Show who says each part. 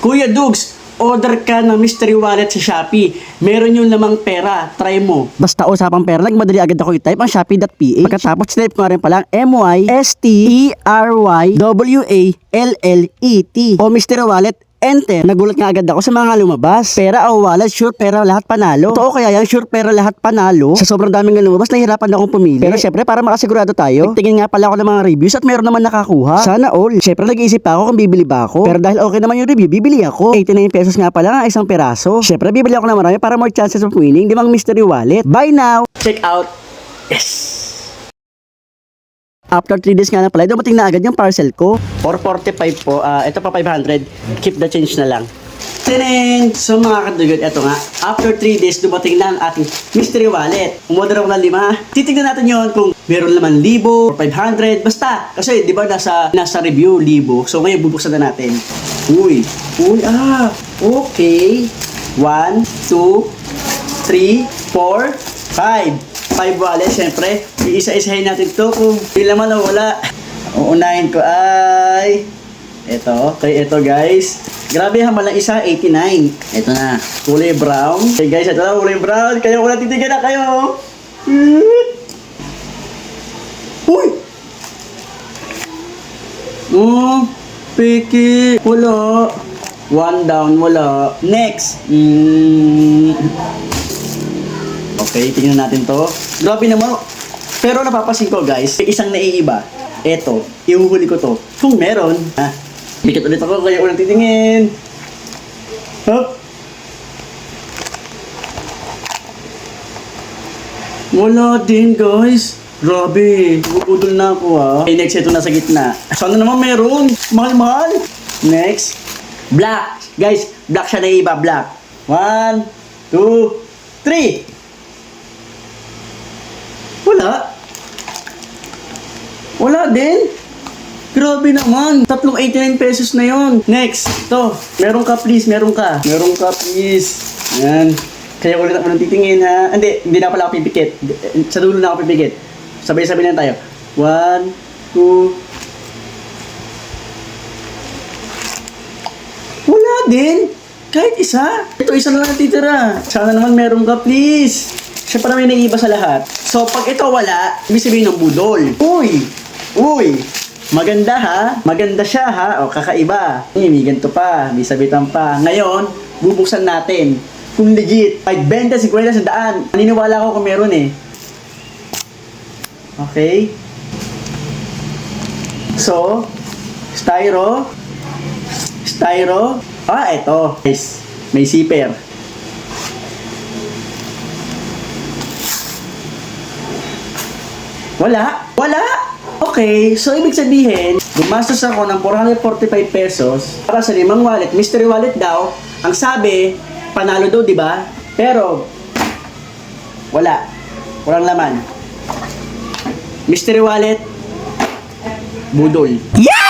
Speaker 1: Kuya Dugs, order ka ng mystery wallet sa Shopee. Meron yung lamang pera. Try mo. Basta usapang pera, nagmadali agad ako i-type ang shopee.ph. Pagkatapos, type ko nga rin palang MYSTERYWALLET o mystery wallet. Enter. Nagulat nga agad ako sa mga lumabas. Pera o wallet, sure pera lahat panalo. Totoo kaya yan, sure pera lahat panalo. Sa sobrang daming nga lumabas, nahihirapan akong pumili. Pero syempre, para makasigurado tayo, nagtingin nga pala ako ng mga reviews at meron naman nakakuha. Sana all. Syempre, nag-iisip pa ako kung bibili ba ako. Pero dahil okay naman yung review, bibili ako. 89 pesos nga pala nga isang peraso. Syempre, bibili ako ng marami para more chances of winning. Di bang mystery wallet? Buy now! Check out. Yes! After 3 days nga na pala, dumating na agad yung parcel ko. 445 po. Ito pa 500. Keep the change na lang. Tining! So mga kadugot, eto nga. After 3 days, dumating na ang ating mystery wallet. Umorder ako ng 5. Titignan natin yon kung meron naman 1,000 or 500. Basta, kasi di ba nasa review 1,000. So ngayon bubuksan na natin. Uy, okay. 1, 2, 3, 4, 5. 5 wallet, syempre. Iisa-isahin natin to kung hindi naman nawala. Uunahin ko ay ito. Okay, ito guys. Grabe ha, malang isa, 89. Ito na, kulay brown. Okay guys, ito na, kulay brown. Kayo wala titigan na kayo. Uy! Piki. Wala. 1 down, wala. Next. Okay, tingnan natin to. Grabe naman. Pero napapasin ko guys, may isang naiiba. Eto, ihuhuli ko to. Kung meron, bigat ulit ako, kaya ulang titingin. Huh? Wala din guys. Grabe, bubudol na ako ha. Okay, next, ito na sa gitna. Sana naman meron. Mahal-mahal. Next, black. Guys, black siya naiiba, black. 1, 2, 3. Wala din. Grabe naman. 389 pesos na yon. Next. Ito. Meron ka please. Meron ka please. Ayan. Kaya ulit ako nang titingin ha. Hindi na pala ako pipikit. Sa dulo na ako pipikit. Sabay-sabay lang tayo. 1, 2. Wala din. Kahit isa. Ito isa na lang natitira. Sana naman meron ka please. Siya pa naman may naiiba sa lahat. So, pag ito wala, ibig sabihin ng budol. Uy! Maganda ha? Maganda siya ha? O, kakaiba. May ganito pa. May sabitan pa. Ngayon, bubuksan natin. Kung legit. 50, 50, 100. Naniniwala ko kung meron eh. Okay? So, styro. Ito. Guys, may zipper. Wala. Okay, so ibig sabihin, gumastos ako ng 445 pesos para sa 5 wallet. Mystery wallet daw. Ang sabi, panalo daw, di ba? Pero, wala. Walang laman. Mystery wallet, budol. Yeah!